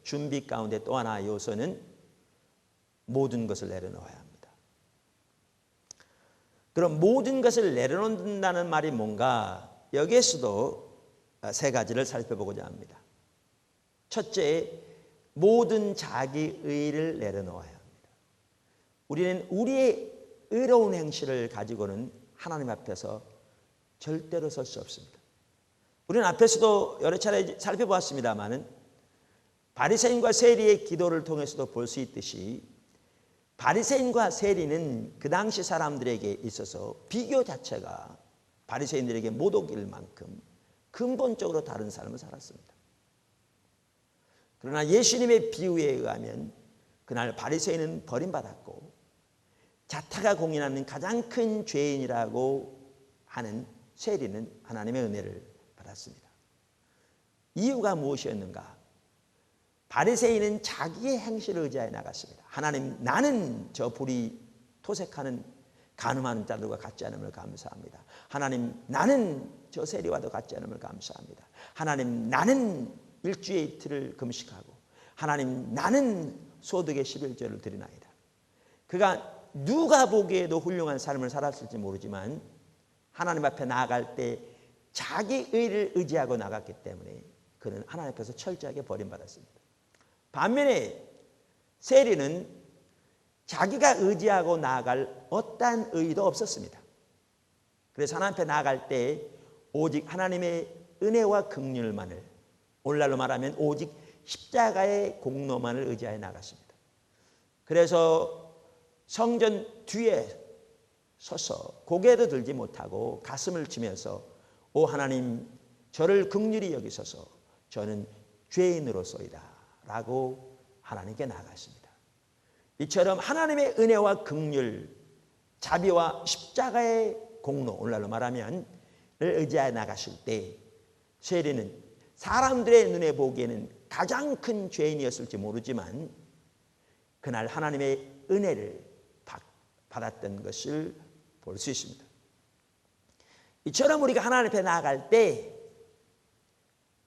준비 가운데 또 하나 요소는 모든 것을 내려놓아야 합니다. 그럼 모든 것을 내려놓는다는 말이 뭔가, 여기에서도 세 가지를 살펴보고자 합니다. 첫째, 모든 자기의를 내려놓아야 합니다. 우리는 우리의 의로운 행실을 가지고는 하나님 앞에서 절대로 설 수 없습니다. 우리는 앞에서도 여러 차례 살펴보았습니다마는 바리새인과 세리의 기도를 통해서도 볼 수 있듯이 바리새인과 세리는 그 당시 사람들에게 있어서 비교 자체가 바리새인들에게 모독일 만큼 근본적으로 다른 삶을 살았습니다. 그러나 예수님의 비유에 의하면 그날 바리새인은 버림받았고 자타가 공인하는 가장 큰 죄인이라고 하는 세리는 하나님의 은혜를 받았습니다. 이유가 무엇이었는가? 바리새인은 자기의 행실을 의지하여 나갔습니다. 하나님, 나는 저 불이 토색하는 간음하는 자들과 같지 않음을 감사합니다. 하나님, 나는 저 세리와도 같지 않음을 감사합니다. 하나님, 나는 일주일 이틀을 금식하고, 하나님, 나는 소득의 11조를 드리나이다. 그가 누가 보기에도 훌륭한 삶을 살았을지 모르지만 하나님 앞에 나아갈 때 자기 의를 의지하고 나갔기 때문에 그는 하나님 앞에서 철저하게 버림받았습니다. 반면에 세리는 자기가 의지하고 나아갈 어떠한 의의도 없었습니다. 그래서 하나님 앞에 나아갈 때 오직 하나님의 은혜와 긍휼만을, 오늘날로 말하면 오직 십자가의 공로만을 의지하여 나갔습니다. 그래서 성전 뒤에 서서 고개도 들지 못하고 가슴을 치면서 오 하나님, 저를 긍휼히 여기소서, 저는 죄인으로소이다 라고 하나님께 나아갔습니다. 이처럼 하나님의 은혜와 긍휼, 자비와 십자가의 공로, 오늘날로 말하면 을 의지하여 나갔을 때 세리는 사람들의 눈에 보기에는 가장 큰 죄인이었을지 모르지만 그날 하나님의 은혜를 받았던 것을 볼 수 있습니다. 이처럼 우리가 하나님 앞에 나아갈 때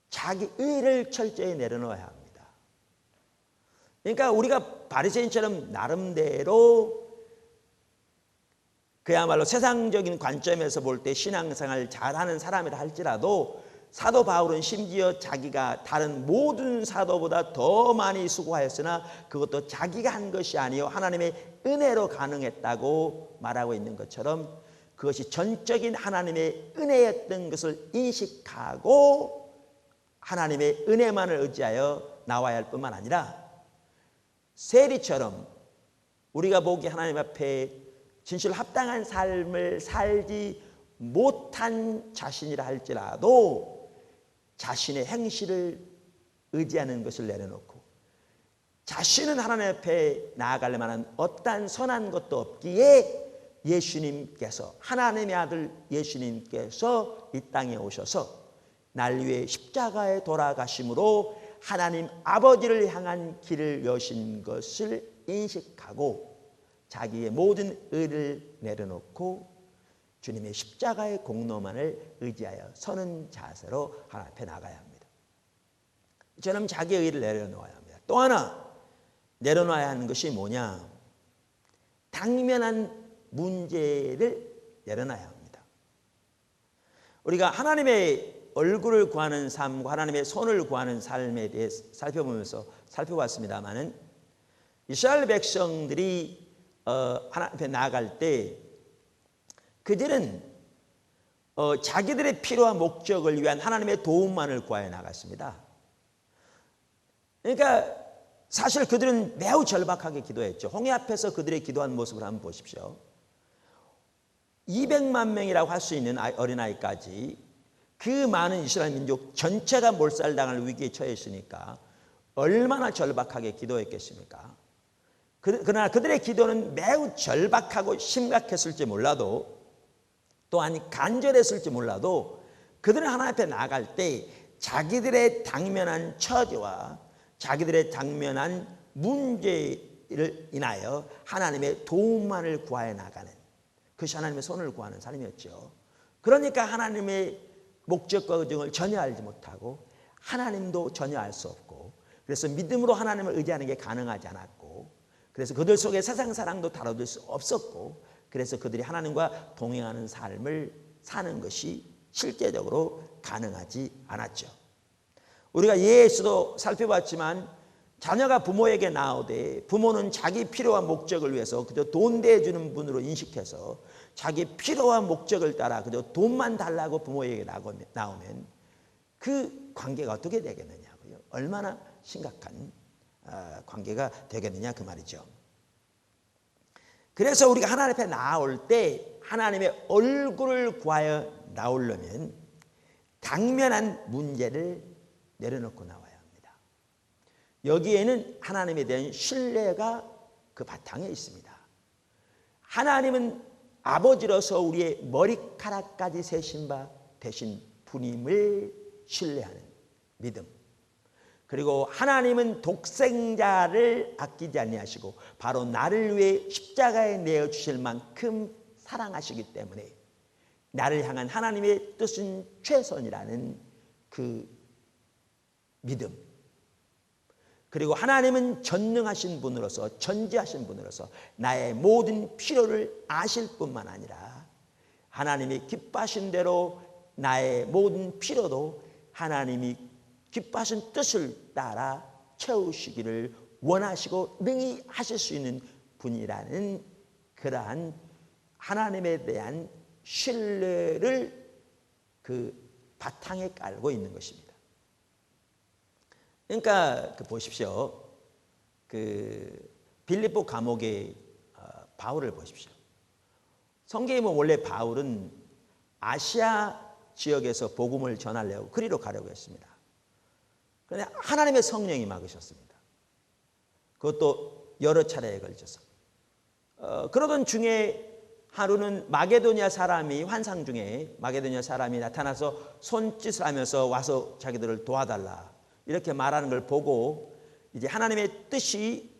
자기 의를 철저히 내려놓아야 합니다. 그러니까 우리가 바리새인처럼 나름대로 그야말로 세상적인 관점에서 볼 때 신앙생활을 잘하는 사람이라 할지라도 사도 바울은 심지어 자기가 다른 모든 사도보다 더 많이 수고하였으나 그것도 자기가 한 것이 아니요 하나님의 은혜로 가능했다고 말하고 있는 것처럼 그것이 전적인 하나님의 은혜였던 것을 인식하고 하나님의 은혜만을 의지하여 나와야 할 뿐만 아니라 세리처럼 우리가 보기 하나님 앞에 진실 합당한 삶을 살지 못한 자신이라 할지라도 자신의 행실을 의지하는 것을 내려놓고 자신은 하나님 앞에 나아갈 만한 어떠한 선한 것도 없기에 예수님께서, 하나님의 아들 예수님께서 이 땅에 오셔서 날 위해 십자가에 돌아가심으로 하나님 아버지를 향한 길을 여신 것을 인식하고 자기의 모든 의를 내려놓고 주님의 십자가의 공로만을 의지하여 서는 자세로 하나님 앞에 나가야 합니다. 저는 자기의 의를 내려놓아야 합니다. 또 하나 내려놔야 하는 것이 뭐냐? 당면한 문제를 내려놔야 합니다. 우리가 하나님의 얼굴을 구하는 삶과 하나님의 손을 구하는 삶에 대해 살펴봤습니다마는 이스라엘 백성들이 하나님 앞에 나아갈 때 그들은 자기들의 필요와 목적을 위한 하나님의 도움만을 구하여 나갔습니다. 그러니까 사실 그들은 매우 절박하게 기도했죠. 홍해 앞에서 그들의 기도한 모습을 한번 보십시오. 200만 명이라고 할 수 있는 어린아이까지 그 많은 이스라엘 민족 전체가 몰살당할 위기에 처해 있으니까 얼마나 절박하게 기도했겠습니까? 그러나 그들의 기도는 매우 절박하고 심각했을지 몰라도 또한 간절했을지 몰라도 그들은 하나님 앞에 나아갈 때 자기들의 당면한 처지와 자기들의 당면한 문제를 인하여 하나님의 도움만을 구하여 나가는, 그것이 하나님의 손을 구하는 삶이었죠. 그러니까 하나님의 목적과 의중을 전혀 알지 못하고 하나님도 전혀 알 수 없고 그래서 믿음으로 하나님을 의지하는 게 가능하지 않았고, 그래서 그들 속에 세상 사랑도 다뤄둘 수 없었고, 그래서 그들이 하나님과 동행하는 삶을 사는 것이 실제적으로 가능하지 않았죠. 우리가 예수도 살펴봤지만 자녀가 부모에게 나오되 부모는 자기 필요와 목적을 위해서 그저 돈 대주는 분으로 인식해서 자기 필요와 목적을 따라 그저 돈만 달라고 부모에게 나오면 그 관계가 어떻게 되겠느냐고요. 얼마나 심각한 관계가 되겠느냐 그 말이죠. 그래서 우리가 하나님 앞에 나올 때 하나님의 얼굴을 구하여 나오려면 당면한 문제를 내려놓고 나와야 합니다. 여기에는 하나님에 대한 신뢰가 그 바탕에 있습니다. 하나님은 아버지로서 우리의 머리카락까지 세신 바 되신 분임을 신뢰하는 믿음. 그리고 하나님은 독생자를 아끼지 아니하시고 바로 나를 위해 십자가에 내어주실 만큼 사랑하시기 때문에 나를 향한 하나님의 뜻은 최선이라는 그 믿음. 그리고 하나님은 전능하신 분으로서 전지하신 분으로서 나의 모든 필요를 아실 뿐만 아니라 하나님이 기뻐하신 대로 나의 모든 필요도 하나님이 기뻐하신 뜻을 따라 채우시기를 원하시고 능히 하실 수 있는 분이라는 그러한 하나님에 대한 신뢰를 그 바탕에 깔고 있는 것입니다. 그러니까 보십시오. 빌립보 감옥의 바울을 보십시오. 성경에 보면 원래 바울은 아시아 지역에서 복음을 전하려고 그리로 가려고 했습니다. 그런데 하나님의 성령이 막으셨습니다. 그것도 여러 차례에 걸쳐서. 그러던 중에 하루는 마게도니아 사람이 환상 중에 마게도니아 사람이 나타나서 손짓을 하면서 와서 자기들을 도와달라 이렇게 말하는 걸 보고 이제 하나님의 뜻이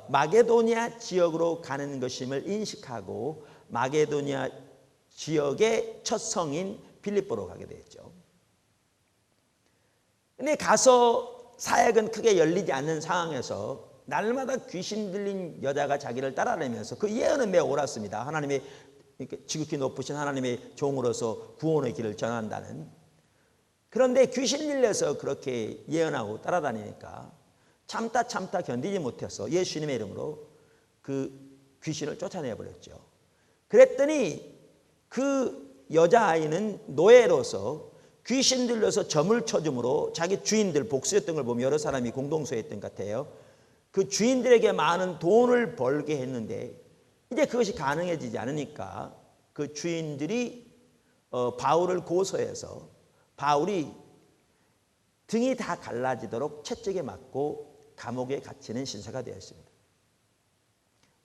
마게도니아 지역으로 가는 것임을 인식하고 마게도니아 지역의 첫 성인 빌립보로 가게 되었죠. 근데 가서 사역은 크게 열리지 않는 상황에서 날마다 귀신 들린 여자가 자기를 따라다니면서 그 예언은 매우 옳았습니다. 하나님의 지극히 높으신 하나님의 종으로서 구원의 길을 전한다는. 그런데 귀신 들려서 그렇게 예언하고 따라다니니까 참다 견디지 못해서 예수님의 이름으로 그 귀신을 쫓아내버렸죠. 그랬더니 그 여자아이는 노예로서 귀신 들려서 점을 쳐줌으로 자기 주인들 복수했던 걸 보면 여러 사람이 공동소했던 것 같아요. 그 주인들에게 많은 돈을 벌게 했는데 이제 그것이 가능해지지 않으니까 그 주인들이 바울을 고소해서 바울이 등이 다 갈라지도록 채찍에 맞고 감옥에 갇히는 신세가 되었습니다.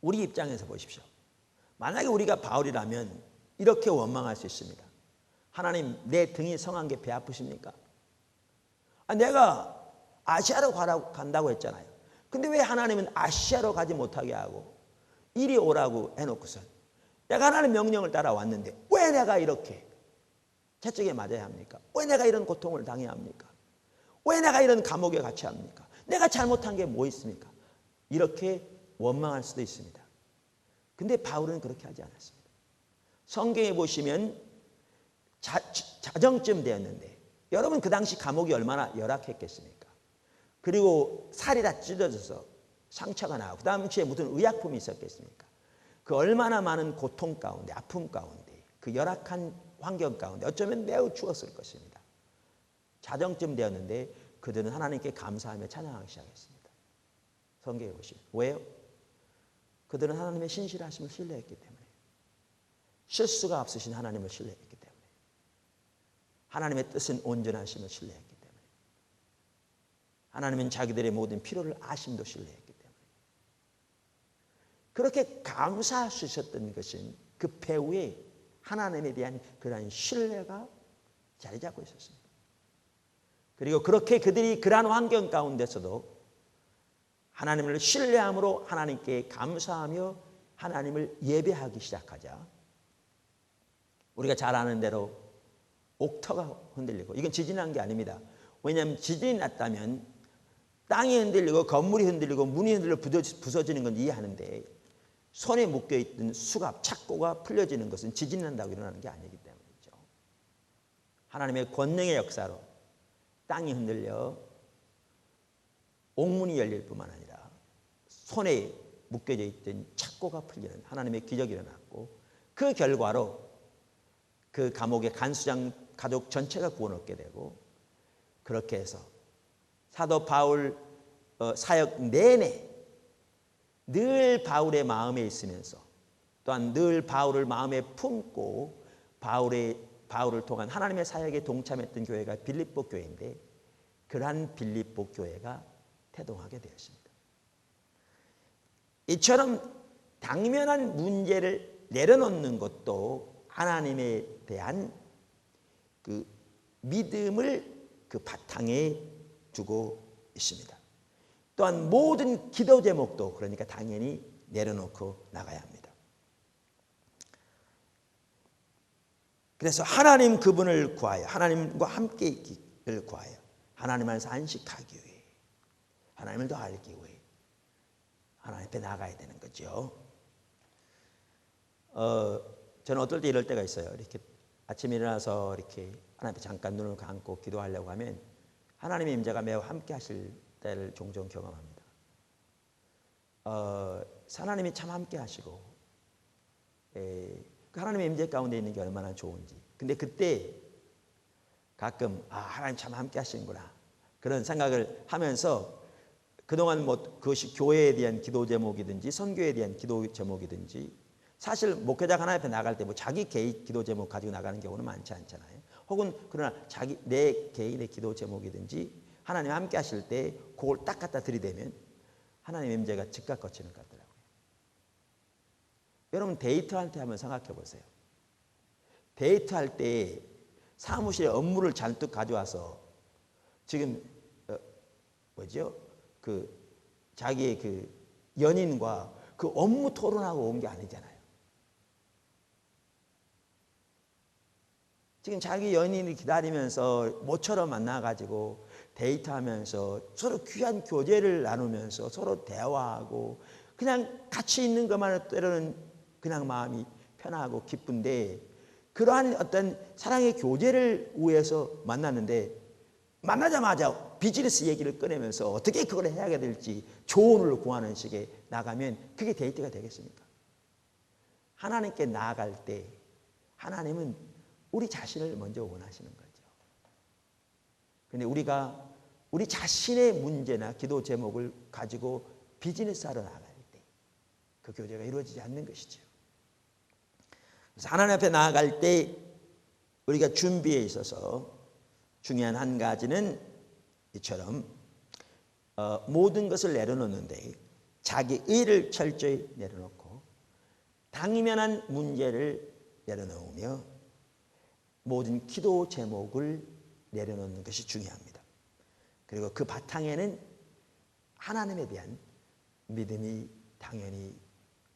우리 입장에서 보십시오. 만약에 우리가 바울이라면 이렇게 원망할 수 있습니다. 하나님, 내 등이 성한 게 배 아프십니까? 내가 아시아로 간다고 했잖아요. 근데 왜 하나님은 아시아로 가지 못하게 하고 이리 오라고 해놓고선 내가 하나님 명령을 따라왔는데 왜 내가 이렇게 채찍에 맞아야 합니까? 왜 내가 이런 고통을 당해야 합니까? 왜 내가 이런 감옥에 갇혀야 합니까? 내가 잘못한 게 뭐 있습니까? 이렇게 원망할 수도 있습니다. 근데 바울은 그렇게 하지 않았습니다. 성경에 보시면 자정쯤 되었는데 여러분 그 당시 감옥이 얼마나 열악했겠습니까? 그리고 살이 다 찢어져서 상처가 나고 그 당시에 무슨 의약품이 있었겠습니까? 그 얼마나 많은 고통 가운데 아픔 가운데 그 열악한 환경 가운데 어쩌면 매우 추웠을 것입니다. 자정쯤 되었는데 그들은 하나님께 감사하며 찬양하기 시작했습니다. 성경에 보시면 왜요? 그들은 하나님의 신실하심을 신뢰했기 때문에 실수가 없으신 하나님을 신뢰했기 때문에 하나님의 뜻은 온전하심을 신뢰했기 때문에 하나님은 자기들의 모든 필요를 아심도 신뢰했기 때문에 그렇게 감사할 수 있었던 것은 그 배후에 하나님에 대한 그러한 신뢰가 자리 잡고 있었습니다. 그리고 그렇게 그들이 그러한 환경 가운데서도 하나님을 신뢰함으로 하나님께 감사하며 하나님을 예배하기 시작하자 우리가 잘 아는 대로 옥터가 흔들리고 이건 지진한 게 아닙니다. 왜냐하면 지진이 났다면 땅이 흔들리고 건물이 흔들리고 문이 흔들려 부서지는 건 이해하는데 손에 묶여있던 수갑, 착고가 풀려지는 것은 지진이 난다고 일어나는 게 아니기 때문이죠. 하나님의 권능의 역사로 땅이 흔들려 옥문이 열릴 뿐만 아니라 손에 묶여져 있던 착고가 풀리는 하나님의 기적이 일어났고, 그 결과로 그 감옥의 간수장 가족 전체가 구원 얻게 되고, 그렇게 해서 사도 바울 사역 내내 늘 바울의 마음에 있으면서 또한 늘 바울을 마음에 품고 바울을 통한 하나님의 사역에 동참했던 교회가 빌립보 교회인데, 그러한 빌립보 교회가 태동하게 되었습니다. 이처럼 당면한 문제를 내려놓는 것도 하나님에 대한 그 믿음을 그 바탕에 두고 있습니다. 또한 모든 기도 제목도 그러니까 당연히 내려놓고 나가야 합니다. 그래서 하나님 그분을 구하여 하나님과 함께 있기를 구하여 하나님 안에서 안식하기 위해 하나님을 더 알기 위해 하나님 앞에 나가야 되는 거죠. 저는 어떨 때 이럴 때가 있어요. 이렇게 아침에 일어나서 이렇게 하나님 앞에 잠깐 눈을 감고 기도하려고 하면 하나님의 임재가 매우 함께 하실 때를 종종 경험합니다. 하나님이 참 함께 하시고 그 하나님의 임재 가운데 있는 게 얼마나 좋은지. 근데 그때 가끔 하나님 참 함께 하시는구나 그런 생각을 하면서 그동안 뭐 그것이 교회에 대한 기도 제목이든지 선교에 대한 기도 제목이든지, 사실 목회자가 하나님 앞에 나갈 때 뭐 자기 개인 기도 제목 가지고 나가는 경우는 많지 않잖아요. 혹은 그러나 내 개인의 기도 제목이든지 하나님 함께 하실 때 그걸 딱 갖다 들이대면 하나님의 임재가 즉각 거치는 것 같더라고요. 여러분 데이트할 때 한번 생각해 보세요. 데이트할 때 사무실에 업무를 잔뜩 가져와서 지금 그 자기의 그 연인과 그 업무 토론하고 온 게 아니잖아요. 지금 자기 연인이 기다리면서 모처럼 만나가지고 데이트하면서 서로 귀한 교제를 나누면서 서로 대화하고 그냥 같이 있는 것만으로 때로는 그냥 마음이 편하고 기쁜데, 그러한 어떤 사랑의 교제를 위해서 만났는데 만나자마자 비즈니스 얘기를 꺼내면서 어떻게 그걸 해야 될지 조언을 구하는 식의 나가면 그게 데이트가 되겠습니까? 하나님께 나아갈 때 하나님은 우리 자신을 먼저 원하시는 거죠. 그런데 우리가 우리 자신의 문제나 기도 제목을 가지고 비즈니스 하러 나갈 때 그 교제가 이루어지지 않는 것이죠. 그래서 하나님 앞에 나아갈 때 우리가 준비에 있어서 중요한 한 가지는 이처럼 모든 것을 내려놓는데 자기 의를 철저히 내려놓고 당면한 문제를 내려놓으며 모든 기도 제목을 내려놓는 것이 중요합니다. 그리고 그 바탕에는 하나님에 대한 믿음이 당연히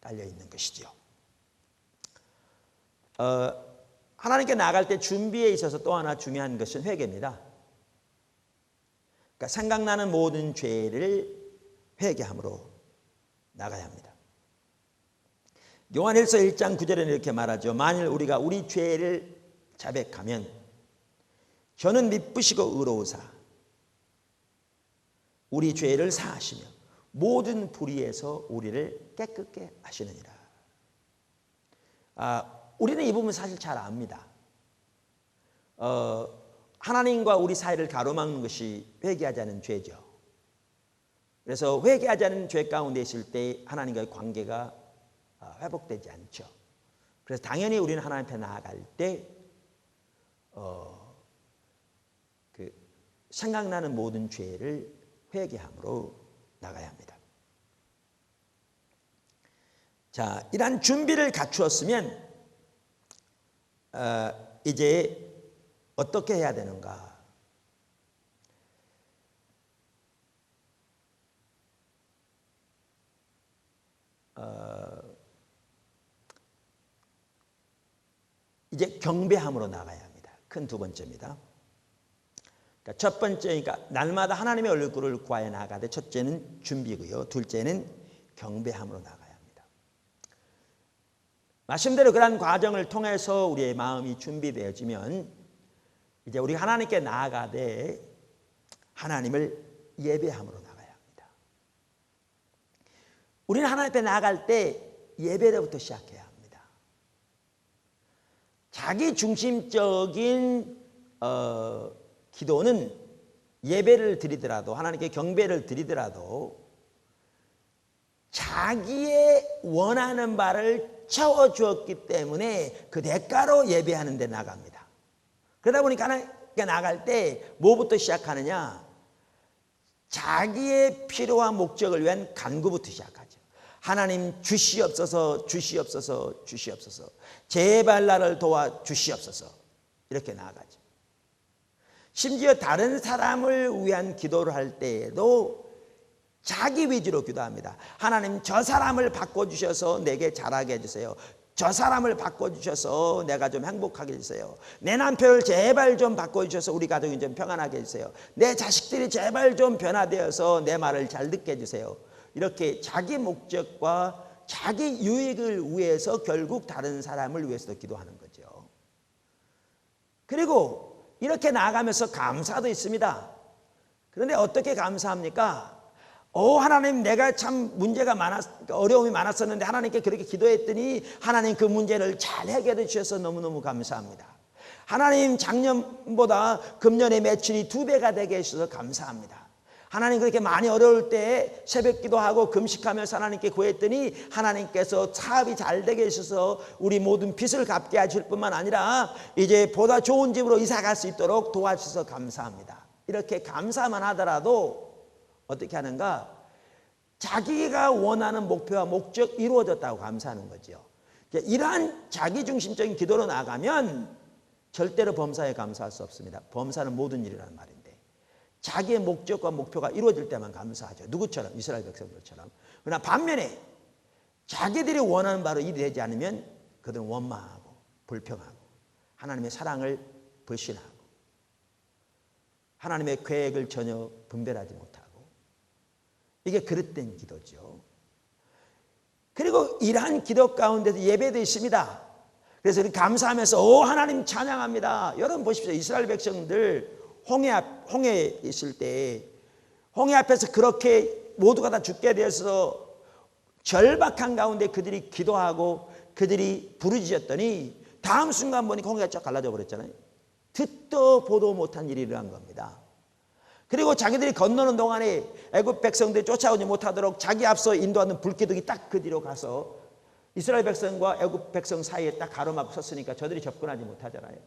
깔려 있는 것이지요. 하나님께 나갈 때 준비에 있어서 또 하나 중요한 것은 회개입니다. 그러니까 생각나는 모든 죄를 회개함으로 나가야 합니다. 요한일서 1장 9절에는 이렇게 말하죠. 만일 우리가 우리 죄를 자백하면 저는 미쁘시고 의로우사 우리 죄를 사하시며 모든 불의에서 우리를 깨끗게 하시느니라. 우리는 이 부분 사실 잘 압니다. 하나님과 우리 사이를 가로막는 것이 회개하지 않은 죄죠. 그래서 회개하지 않은 죄 가운데 있을 때 하나님과의 관계가 회복되지 않죠. 그래서 당연히 우리는 하나님 앞에 나아갈 때 그 생각나는 모든 죄를 회개함으로 나가야 합니다. 자, 이러한 준비를 갖추었으면 이제 어떻게 해야 되는가? 이제 경배함으로 나가야 합니다. 큰 두 번째입니다. 첫 번째니까 날마다 하나님의 얼굴을 구하여 나가되 첫째는 준비고요. 둘째는 경배함으로 나가야 합니다. 말씀대로 그러한 과정을 통해서 우리의 마음이 준비되어지면 이제 우리가 하나님께 나아가되 하나님을 예배함으로 나가야 합니다. 우리는 하나님 앞에 나아갈 때 예배로부터 시작해야 합니다. 자기 중심적인 기도는 예배를 드리더라도 하나님께 경배를 드리더라도 자기의 원하는 바를 채워주었기 때문에 그 대가로 예배하는 데 나갑니다. 그러다 보니까 하나님께 나갈 때 뭐부터 시작하느냐? 자기의 필요와 목적을 위한 간구부터 시작하죠. 하나님 주시옵소서, 주시옵소서, 주시옵소서. 제발 나를 도와 주시옵소서. 이렇게 나아가죠. 심지어 다른 사람을 위한 기도를 할 때에도 자기 위주로 기도합니다. 하나님 저 사람을 바꿔주셔서 내게 잘하게 해주세요. 저 사람을 바꿔주셔서 내가 좀 행복하게 해주세요. 내 남편을 제발 좀 바꿔주셔서 우리 가족이 좀 평안하게 해주세요. 내 자식들이 제발 좀 변화되어서 내 말을 잘 듣게 해주세요. 이렇게 자기 목적과 자기 유익을 위해서 결국 다른 사람을 위해서도 기도하는 거죠. 그리고 이렇게 나아가면서 감사도 있습니다. 그런데 어떻게 감사합니까? 하나님 내가 참 문제가 어려움이 많았었는데 하나님께 그렇게 기도했더니 하나님 그 문제를 잘 해결해 주셔서 너무너무 감사합니다. 하나님 작년보다 금년의 매출이 2배가 되게 해주셔서 감사합니다. 하나님 그렇게 많이 어려울 때 새벽 기도하고 금식하면서 하나님께 구했더니 하나님께서 사업이 잘 되게 해주셔서 우리 모든 빚을 갚게 하실 뿐만 아니라 이제 보다 좋은 집으로 이사 갈 수 있도록 도와주셔서 감사합니다. 이렇게 감사만 하더라도 어떻게 하는가? 자기가 원하는 목표와 목적 이루어졌다고 감사하는 거죠. 이러한 자기중심적인 기도로 나가면 절대로 범사에 감사할 수 없습니다. 범사는 모든 일이라는 말입니다. 자기의 목적과 목표가 이루어질 때만 감사하죠. 누구처럼? 이스라엘 백성들처럼. 그러나 반면에 자기들이 원하는 바로 일이 되지 않으면 그들은 원망하고 불평하고 하나님의 사랑을 불신하고 하나님의 계획을 전혀 분별하지 못하고 이게 그릇된 기도죠. 그리고 이러한 기도 가운데서 예배도 있습니다. 그래서 감사하면서 하나님 찬양합니다. 여러분 보십시오. 이스라엘 백성들 홍해에 있을 때 홍해 앞에서 그렇게 모두가 다 죽게 되어서 절박한 가운데 그들이 기도하고 그들이 부르짖었더니 다음 순간 보니까 홍해가 쫙 갈라져 버렸잖아요. 듣도 보도 못한 일이 일어난 겁니다. 그리고 자기들이 건너는 동안에 애굽 백성들이 쫓아오지 못하도록 자기 앞서 인도하는 불기둥이 딱 그 뒤로 가서 이스라엘 백성과 애굽 백성 사이에 딱 가로막고 섰으니까 저들이 접근하지 못하잖아요.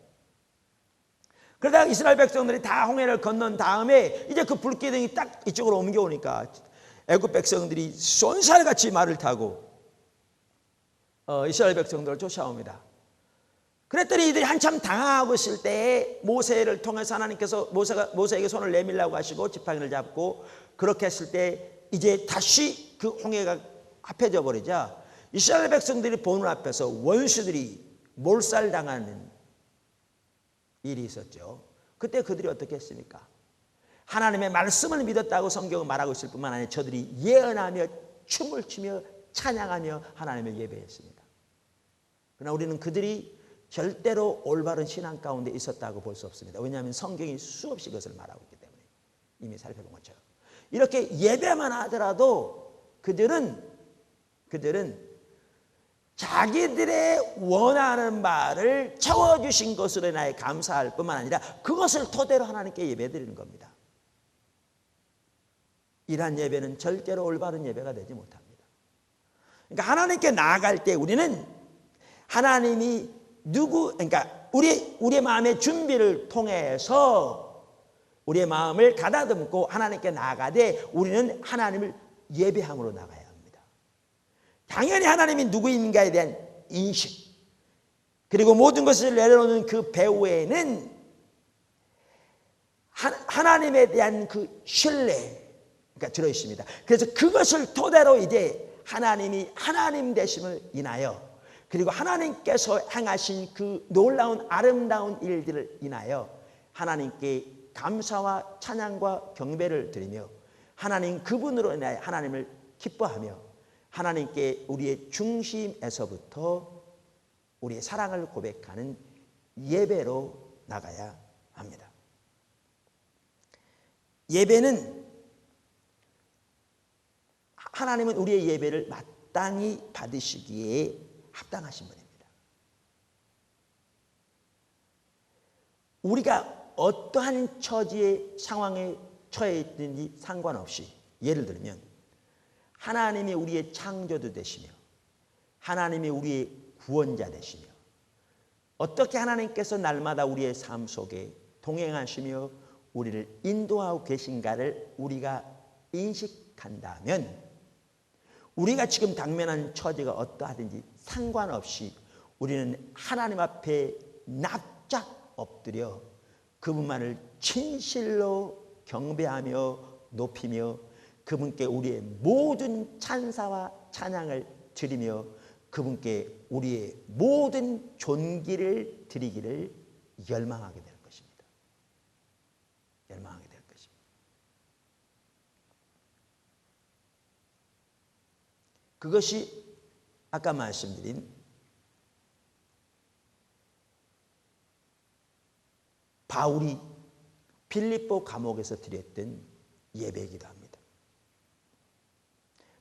그러다가 이스라엘 백성들이 다 홍해를 건넌 다음에 이제 그 불기둥이 딱 이쪽으로 옮겨오니까 애굽 백성들이 쏜살같이 말을 타고 이스라엘 백성들을 쫓아옵니다. 그랬더니 이들이 한참 당황하고 있을 때 모세를 통해서 하나님께서 모세에게 손을 내밀라고 하시고 지팡이를 잡고 그렇게 했을 때 이제 다시 그 홍해가 합해져 버리자 이스라엘 백성들이 보는 앞에서 원수들이 몰살당하는 일이 있었죠. 그때 그들이 어떻게 했습니까? 하나님의 말씀을 믿었다고 성경은 말하고 있을 뿐만 아니라 저들이 예언하며 춤을 추며 찬양하며 하나님을 예배했습니다. 그러나 우리는 그들이 절대로 올바른 신앙 가운데 있었다고 볼 수 없습니다. 왜냐하면 성경이 수없이 그것을 말하고 있기 때문에 이미 살펴본 것처럼 이렇게 예배만 하더라도 그들은 자기들의 원하는 바를 채워주신 것으로 인하여 감사할 뿐만 아니라 그것을 토대로 하나님께 예배드리는 겁니다. 이러한 예배는 절대로 올바른 예배가 되지 못합니다. 그러니까 하나님께 나아갈 때 우리는 하나님이 그러니까 우리의 마음의 준비를 통해서 우리의 마음을 가다듬고 하나님께 나아가되 우리는 하나님을 예배함으로 나가야 합니다. 당연히 하나님이 누구인가에 대한 인식 그리고 모든 것을 내려놓는 그 배후에는 하나님에 대한 그 신뢰가 들어있습니다. 그래서 그것을 토대로 이제 하나님이 하나님 되심을 인하여 그리고 하나님께서 행하신 그 놀라운 아름다운 일들을 인하여 하나님께 감사와 찬양과 경배를 드리며 하나님 그분으로 인하여 하나님을 기뻐하며 하나님께 우리의 중심에서부터 우리의 사랑을 고백하는 예배로 나가야 합니다. 예배는 하나님은 우리의 예배를 마땅히 받으시기에 합당하신 분입니다. 우리가 어떠한 처지의 상황에 처해 있든지 상관없이 예를 들면 하나님이 우리의 창조주 되시며 하나님이 우리의 구원자 되시며 어떻게 하나님께서 날마다 우리의 삶 속에 동행하시며 우리를 인도하고 계신가를 우리가 인식한다면 우리가 지금 당면한 처지가 어떠하든지 상관없이 우리는 하나님 앞에 납작 엎드려 그분만을 진실로 경배하며 높이며 그분께 우리의 모든 찬사와 찬양을 드리며 그분께 우리의 모든 존귀를 드리기를 열망하게 될 것입니다. 열망하게 될 것입니다. 그것이 아까 말씀드린 바울이 빌립보 감옥에서 드렸던 예배이기도 합니다.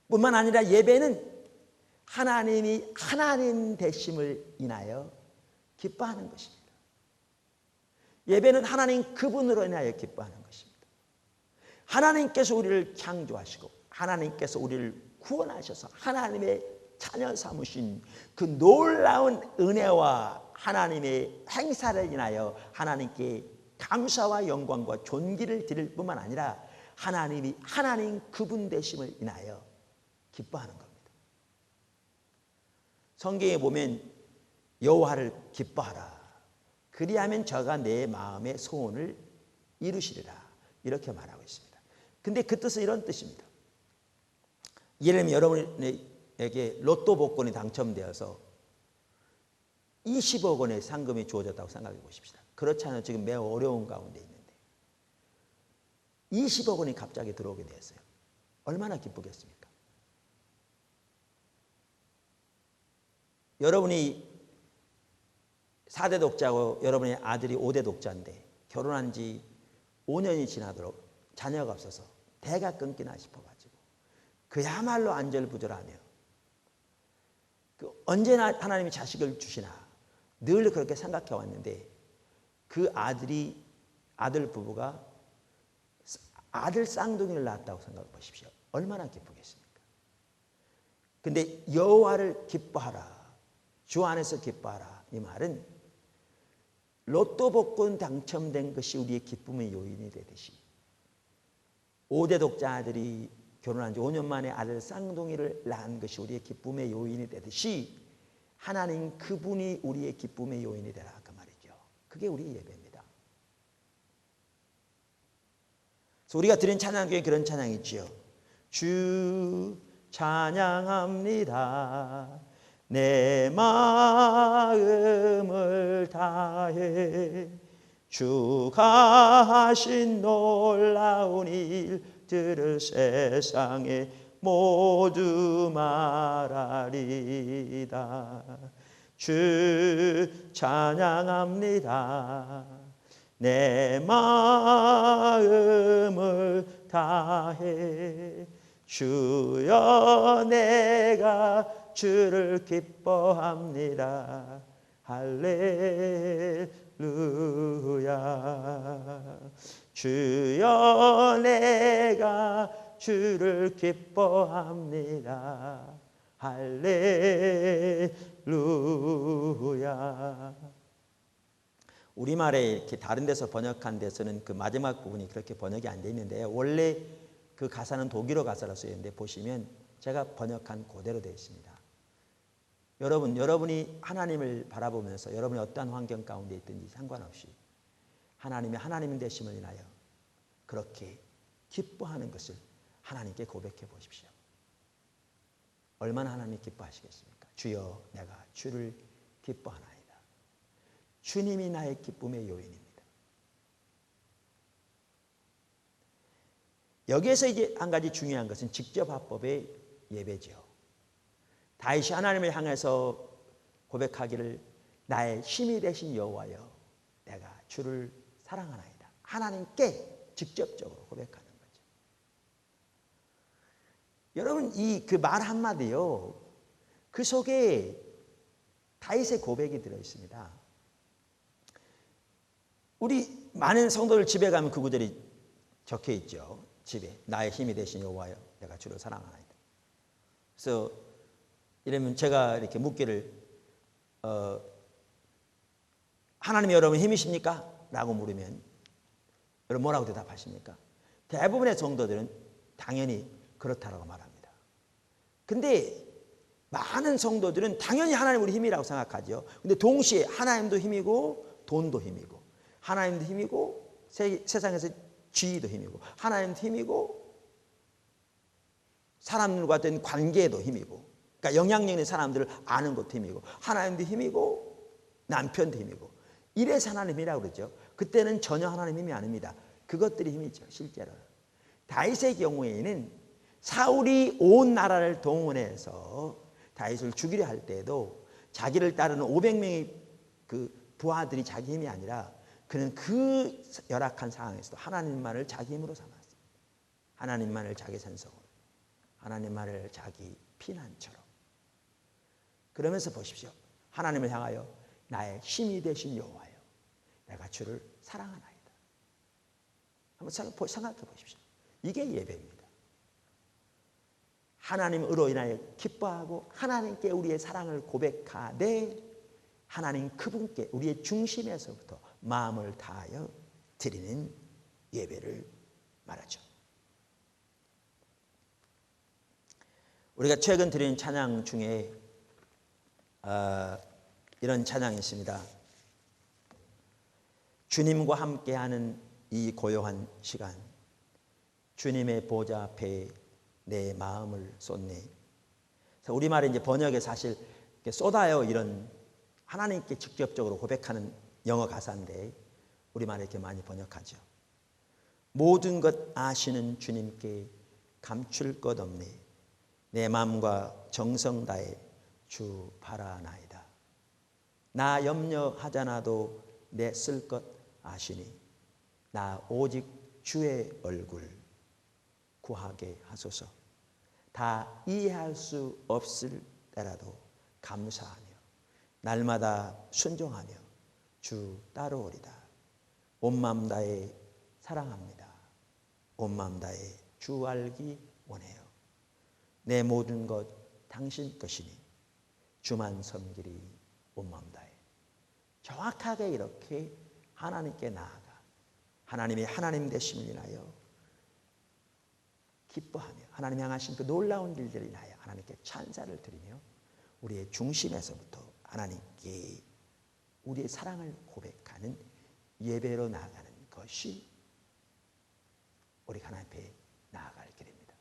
뿐만 아니라 예배는 하나님이 하나님 되심을 인하여 기뻐하는 것입니다. 예배는 하나님 그분으로 인하여 기뻐하는 것입니다. 하나님께서 우리를 창조하시고 하나님께서 우리를 구원하셔서 하나님의 자녀 삼으신 그 놀라운 은혜와 하나님의 행사를 인하여 하나님께 감사와 영광과 존귀를 드릴 뿐만 아니라 하나님이 하나님 그분 되심을 인하여 기뻐하는 겁니다. 성경에 보면 여호와를 기뻐하라. 그리하면 저가 내 마음의 소원을 이루시리라. 이렇게 말하고 있습니다. 근데 그 뜻은 이런 뜻입니다. 예를 들면 여러분에게 로또 복권이 당첨되어서 20억 원의 상금이 주어졌다고 생각해 보십시다. 그렇지 않아요. 지금 매우 어려운 가운데 있는데 20억 원이 갑자기 들어오게 되었어요. 얼마나 기쁘겠습니까? 여러분이 4대 독자고 여러분의 아들이 5대 독자인데 결혼한 지 5년이 지나도록 자녀가 없어서 대가 끊기나 싶어가지고 그야말로 안절부절하며 언제나 하나님이 자식을 주시나 늘 그렇게 생각해 왔는데 그 아들 부부가 아들 쌍둥이를 낳았다고 생각해 보십시오. 얼마나 기쁘겠습니까? 근데 여호와를 기뻐하라. 주 안에서 기뻐하라. 이 말은 로또 복권 당첨된 것이 우리의 기쁨의 요인이 되듯이 5대 독자 아들이 결혼한 지 5년 만에 아들 쌍둥이를 낳은 것이 우리의 기쁨의 요인이 되듯이 하나님 그분이 우리의 기쁨의 요인이 되라 그 말이죠. 그게 우리의 예배입니다. 그래서 우리가 드린 찬양 중에 그런 찬양이 있지요. 주 찬양합니다. 내 마음을 다해 주가 하신 놀라운 일들을 세상에 모두 말하리다. 주 찬양합니다. 내 마음을 다해 주여 내가 주를 기뻐합니다. 할렐루야. 주여 내가 주를 기뻐합니다. 할렐루야. 우리말에 이렇게 다른 데서 번역한 데서는 그 마지막 부분이 그렇게 번역이 안 돼 있는데 원래 그 가사는 독일어 가사라 쓰였는데 보시면 제가 번역한 그대로 되어 있습니다. 여러분이 하나님을 바라보면서 여러분이 어떠한 환경 가운데 있든지 상관없이 하나님의 하나님 되심을 인하여 그렇게 기뻐하는 것을 하나님께 고백해 보십시오. 얼마나 하나님이 기뻐하시겠습니까? 주여 내가 주를 기뻐하나이다. 주님이 나의 기쁨의 요인입니다. 여기에서 이제 한 가지 중요한 것은 직접화법의 예배죠. 다윗이 하나님을 향해서 고백하기를 나의 힘이 되신 여호와여 내가 주를 사랑하나이다. 하나님께 직접적으로 고백하는 거죠. 여러분 이 그 말 한마디요. 그 속에 다윗의 고백이 들어 있습니다. 우리 많은 성도들 집에 가면 그 구절이 적혀 있죠. 집에 나의 힘이 되신 여호와여 내가 주를 사랑하나이다. 그래서 이러면 제가 이렇게 묻기를 하나님이 여러분 힘이십니까? 라고 물으면 여러분 뭐라고 대답하십니까? 대부분의 성도들은 당연히 그렇다라고 말합니다. 근데 많은 성도들은 당연히 하나님 우리 힘이라고 생각하죠. 근데 동시에 하나님도 힘이고 돈도 힘이고 하나님도 힘이고 세상에서 지위도 힘이고 하나님도 힘이고 사람들과 된 관계도 힘이고 그러니까 영향력 있는 사람들을 아는 것도 힘이고 하나님도 힘이고 남편도 힘이고 이래서 하나님 힘이라고 그러죠. 그때는 전혀 하나님 힘이 아닙니다. 그것들이 힘이죠. 실제로 다윗의 경우에는 사울이 온 나라를 동원해서 다윗을 죽이려 할 때에도 자기를 따르는 500명의 그 부하들이 자기 힘이 아니라 그는 그 열악한 상황에서도 하나님만을 자기 힘으로 삼았습니다. 하나님만을 자기 산성으로, 하나님만을 자기 피난처럼. 그러면서 보십시오. 하나님을 향하여 나의 힘이 되신 여호와여 내가 주를 사랑하나이다. 한번 생각해 보십시오. 이게 예배입니다. 하나님으로 인하여 기뻐하고 하나님께 우리의 사랑을 고백하되 하나님 그분께 우리의 중심에서부터 마음을 다하여 드리는 예배를 말하죠. 우리가 최근 드린 찬양 중에 이런 찬양이 있습니다. 주님과 함께하는 이 고요한 시간 주님의 보좌 앞에 내 마음을 쏟네. 우리말에 이제 번역에 사실 쏟아요 이런 하나님께 직접적으로 고백하는 영어 가사인데 우리말에 이렇게 많이 번역하죠. 모든 것 아시는 주님께 감출 것 없네. 내 마음과 정성 다해 주 바라나이다. 나 염려하잖아도 내 쓸 것 아시니 나 오직 주의 얼굴 구하게 하소서. 다 이해할 수 없을 때라도 감사하며 날마다 순종하며 주 따르오리다. 온 마음 다해 사랑합니다. 온 마음 다해 주 알기 원해요. 내 모든 것 당신 것이니 주만 섬기리 온 마음 다해. 정확하게 이렇게 하나님께 나아가 하나님이 하나님 되심을 인하여 기뻐하며 하나님 향하신 그 놀라운 일들을 인하여 하나님께 찬사를 드리며 우리의 중심에서부터 하나님께 우리의 사랑을 고백하는 예배로 나아가는 것이 우리 하나님 앞에 나아갈 길입니다.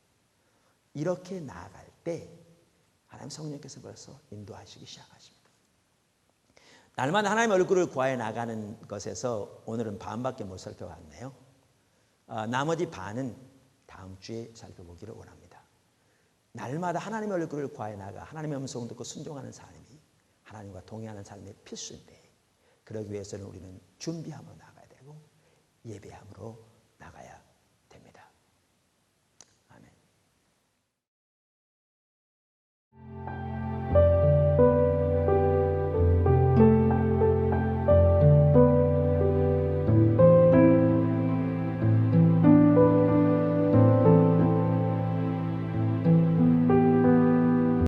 이렇게 나아갈 때 하나님 성령께서 벌써 인도하시기 시작하십니다. 날마다 하나님의 얼굴을 구하여 나가는 것에서 오늘은 반밖에 못 살펴봤네요. 나머지 반은 다음 주에 살펴보기를 원합니다. 날마다 하나님의 얼굴을 구하여 나가 하나님의 음성을 듣고 순종하는 삶이 하나님과 동행하는 삶의 필수인데 그러기 위해서는 우리는 준비함으로 나가야 되고 예배함으로 나가야